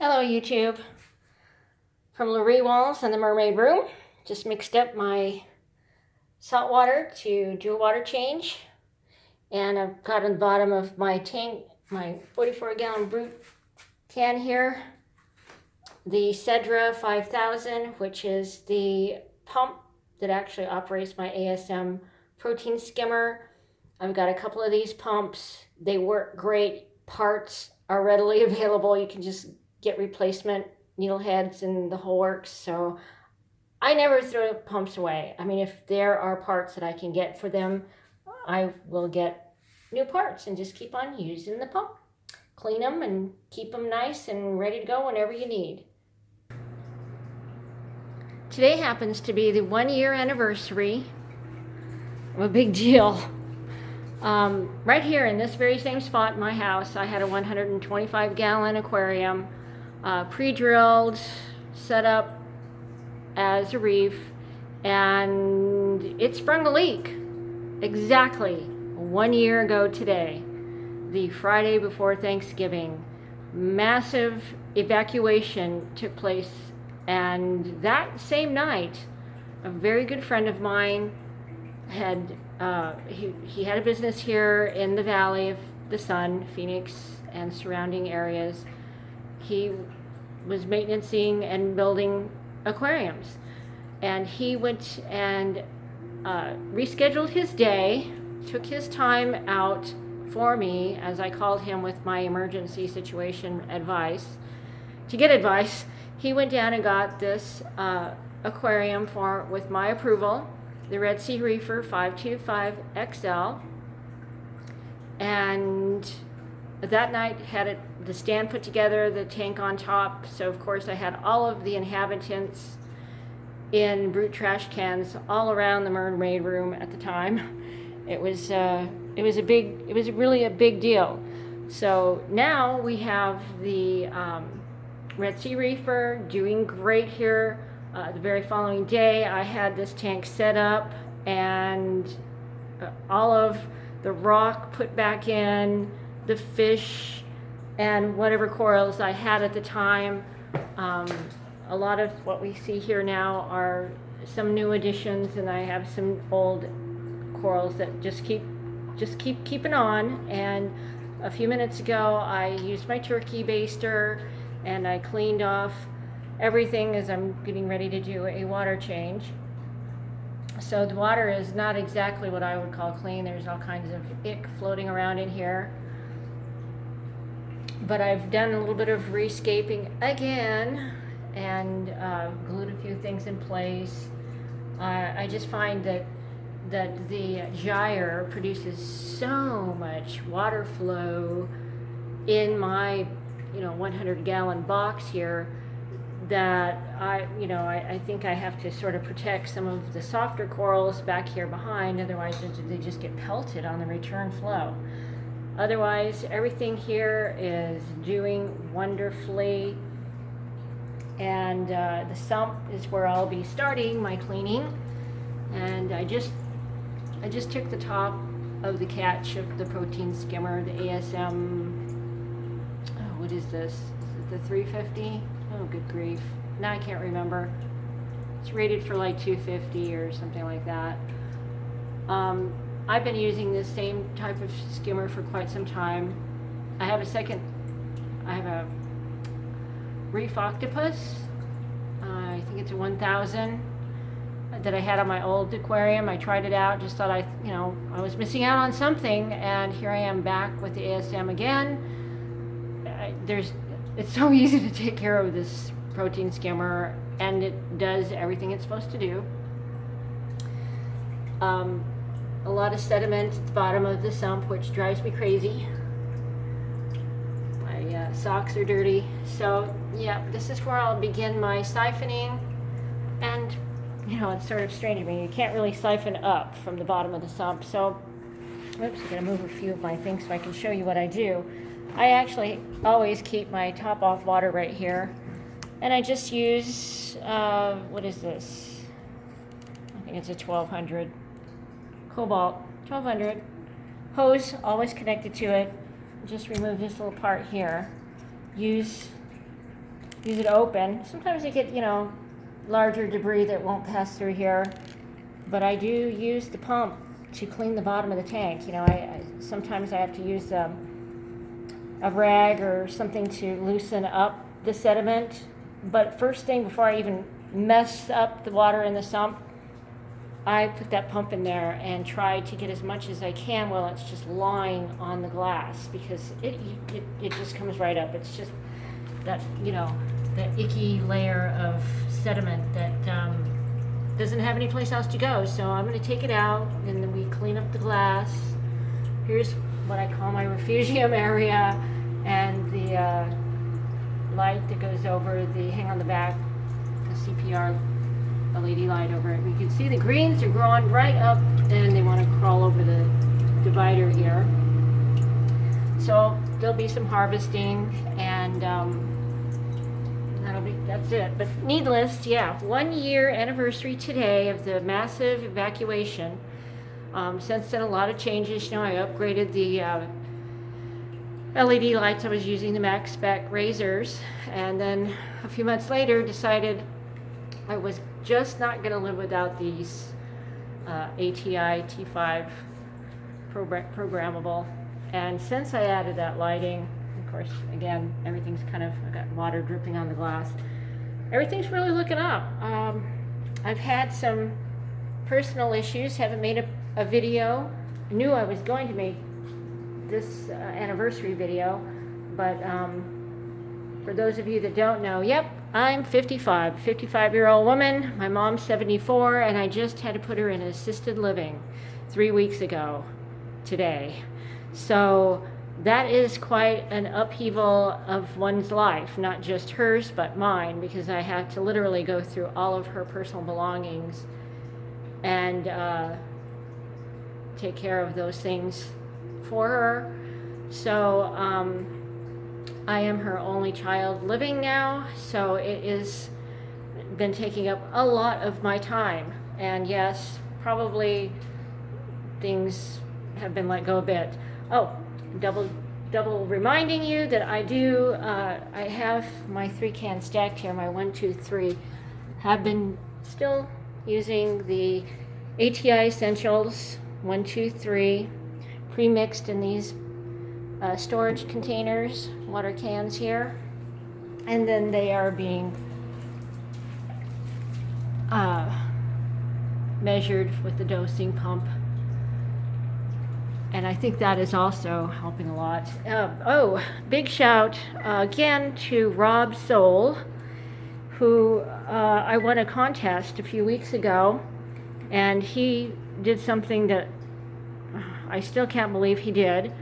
Hello YouTube, from Lurie Walls in the mermaid room. Just mixed up my salt water to do a water change, and I've got on the bottom of my tank, my 44-gallon brute can here, the Cedra 5000, which is the pump that actually operates my ASM protein skimmer. I've got a couple of these pumps. They work great. Parts are readily available. You can just get replacement needle heads and the whole works. So I never throw pumps away. I mean, if there are parts that I can get for them, I will get new parts and just keep on using the pump. Clean them and keep them nice and ready to go whenever you need. Today happens to be the 1-year anniversary of a big deal. Right here in this very same spot in my house, I had a 125-gallon aquarium, pre-drilled, set up as a reef, and it sprung a leak exactly 1 year ago today, the Friday before Thanksgiving. Massive evacuation took place, and that same night, a very good friend of mine had he had a business here in the Valley of the Sun, Phoenix and surrounding areas. He was maintaining and building aquariums, and he went and rescheduled his day, took his time out for me as I called him with my emergency situation advice. To get advice, he went down and got this aquarium with my approval, the Redsea Reefer 525 XL, and that night had the stand put together, the tank on top. So of course I had all of the inhabitants in brute trash cans all around the mermaid room at the time. It was really a big deal. So now we have the Redsea Reefer doing great here. The very following day, I had this tank set up and all of the rock put back in, the fish, and whatever corals I had at the time. A lot of what we see here now are some new additions, and I have some old corals that just keep keeping on. And a few minutes ago, I used my turkey baster and I cleaned off everything as I'm getting ready to do a water change. So the water is not exactly what I would call clean. There's all kinds of ick floating around in here. But I've done a little bit of rescaping again and glued a few things in place. I just find that the gyre produces so much water flow in my 100-gallon box here that I think I have to sort of protect some of the softer corals back here behind, otherwise they just get pelted on the return flow. Otherwise, everything here is doing wonderfully, and the sump is where I'll be starting my cleaning. And I just took the top of the catch of the protein skimmer, the ASM. Oh, what is this? Is it the 350? Oh, good grief. Now I can't remember. It's rated for like 250 or something like that. I've been using this same type of skimmer for quite some time. I have a reef octopus. I think it's a 1000 that I had on my old aquarium. I tried it out, just thought I was missing out on something, and here I am back with the ASM again. It's so easy to take care of this protein skimmer, and it does everything it's supposed to do. A lot of sediment at the bottom of the sump, which drives me crazy. My socks are dirty. So yeah, this is where I'll begin my siphoning. And it's sort of strange to me. You can't really siphon up from the bottom of the sump. So, oops, I'm gonna move a few of my things so I can show you what I do. I actually always keep my top off water right here, and I just use, what is this? I think it's a 1200 Cobalt 1200 hose, always connected to it. Just remove this little part here. Use use it open. Sometimes you get, you know, larger debris that won't pass through here, but I do use the pump to clean the bottom of the tank. You know, sometimes I have to use a rag or something to loosen up the sediment. But first thing, before I even mess up the water in the sump, I put that pump in there and try to get as much as I can while it's just lying on the glass, because it just comes right up. It's just that, you know, that icky layer of sediment that doesn't have any place else to go. So I'm going to take it out, and then we clean up the glass. Here's what I call my refugium area, and the light that goes over the hang on the back, the CPR LED light over it. You can see the greens are growing right up, and they want to crawl over the divider here. So there'll be some harvesting, and that's it. But needless, yeah, 1 year anniversary today of the massive evacuation. Since then, a lot of changes. You know, I upgraded the LED lights I was using, the max spec razors, and then a few months later decided I was just not going to live without these ATI T5 programmable. And since I added that lighting, of course, again, everything's kind of, I got water dripping on the glass. Everything's really looking up. I've had some personal issues, haven't made a video. I knew I was going to make this anniversary video, but for those of you that don't know, yep, I'm 55-year-old woman. My mom's 74, and I just had to put her in assisted living 3 weeks ago today. So that is quite an upheaval of one's life, not just hers, but mine, because I had to literally go through all of her personal belongings and take care of those things for her. So I am her only child living now, so it is been taking up a lot of my time. And yes, probably things have been let go a bit. Oh, double reminding you that I have my 3 cans stacked here, my 1, 2, 3. Have been still using the ATI Essentials 1, 2, 3 pre-mixed in these storage containers, water cans here, and then they are being measured with the dosing pump, and I think that is also helping a lot. Oh, big shout again to Rob Soul, who I won a contest a few weeks ago, and he did something that I still can't believe he did.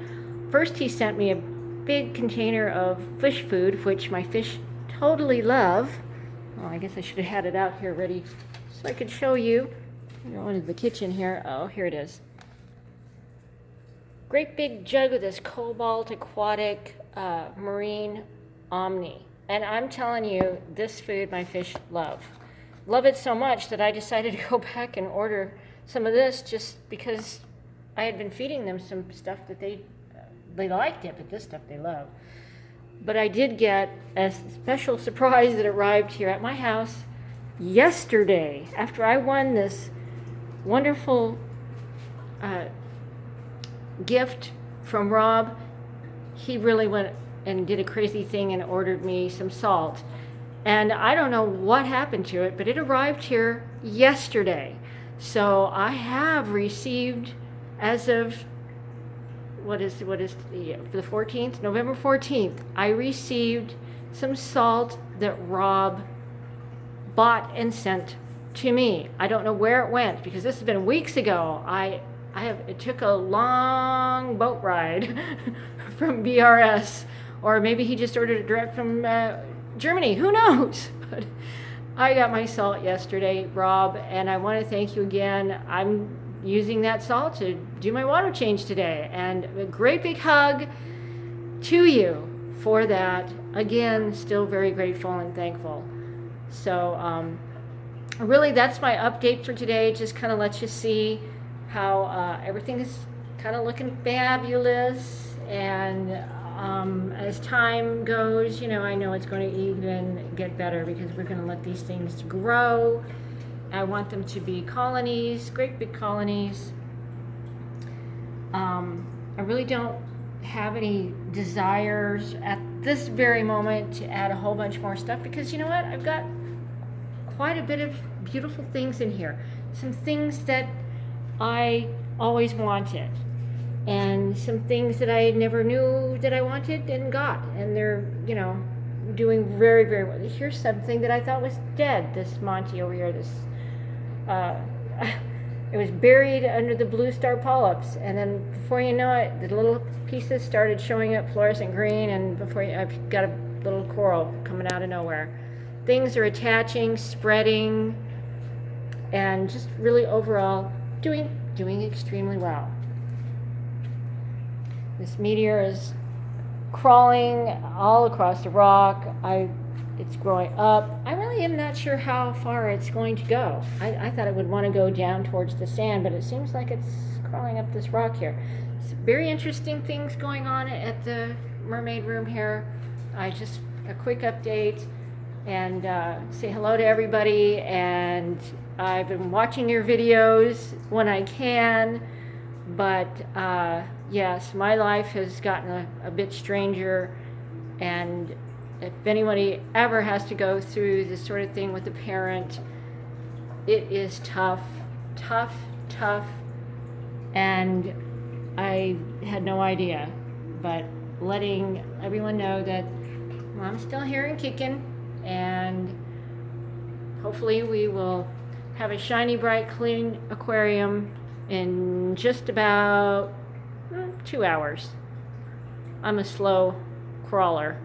First, he sent me a big container of fish food, which my fish totally love. Oh, I guess I should have had it out here ready so I could show you. I'm going into the kitchen here. Oh, here it is. Great big jug of this cobalt aquatic marine omni. And I'm telling you, this food my fish love. Love it so much that I decided to go back and order some of this, just because I had been feeding them some stuff that they liked it, but this stuff they love. But I did get a special surprise that arrived here at my house yesterday after I won this wonderful gift from Rob. He really went and did a crazy thing and ordered me some salt. And I don't know what happened to it, but it arrived here yesterday. So I have received, as of what is the 14th, November 14th, I received some salt that Rob bought and sent to me. I don't know where it went, because this has been weeks ago. It took a long boat ride from BRS, or maybe he just ordered it direct from Germany, who knows? But I got my salt yesterday, Rob, and I want to thank you again. I'm using that salt to do my water change today, and a great big hug to you for that. Again, still very grateful and thankful. So really, that's my update for today. Just kind of let you see how everything is kind of looking fabulous, and As time goes, you know, I know it's going to even get better because we're going to let these things grow. I want them to be colonies, great big colonies. I really don't have any desires at this very moment to add a whole bunch more stuff because you know what? I've got quite a bit of beautiful things in here. Some things that I always wanted. And some things that I never knew that I wanted and got. And they're, you know, doing very, very well. Here's something that I thought was dead, this Monty over here. This, it was buried under the blue star polyps. And then before you know it, the little pieces started showing up fluorescent green. And before you, I've got a little coral coming out of nowhere. Things are attaching, spreading, and just really overall doing extremely well. This meteor is crawling all across the rock. It's growing up. I really am not sure how far it's going to go. I thought it would want to go down towards the sand, but it seems like it's crawling up this rock here. It's very interesting things going on at the mermaid room here. A quick update and say hello to everybody. And I've been watching your videos when I can, but yes, my life has gotten a bit stranger, and if anybody ever has to go through this sort of thing with a parent, it is tough, and I had no idea, but letting everyone know that I'm still here and kicking, and hopefully we will have a shiny, bright, clean aquarium in just about 2 hours. I'm a slow crawler.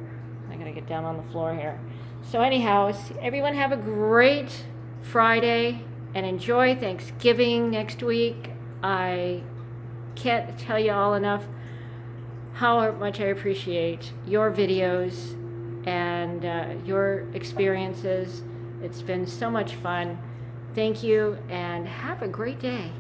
I gotta get down on the floor here. So anyhow, everyone have a great Friday and enjoy Thanksgiving next week. I can't tell you all enough how much I appreciate your videos and your experiences. It's been so much fun. Thank you and have a great day.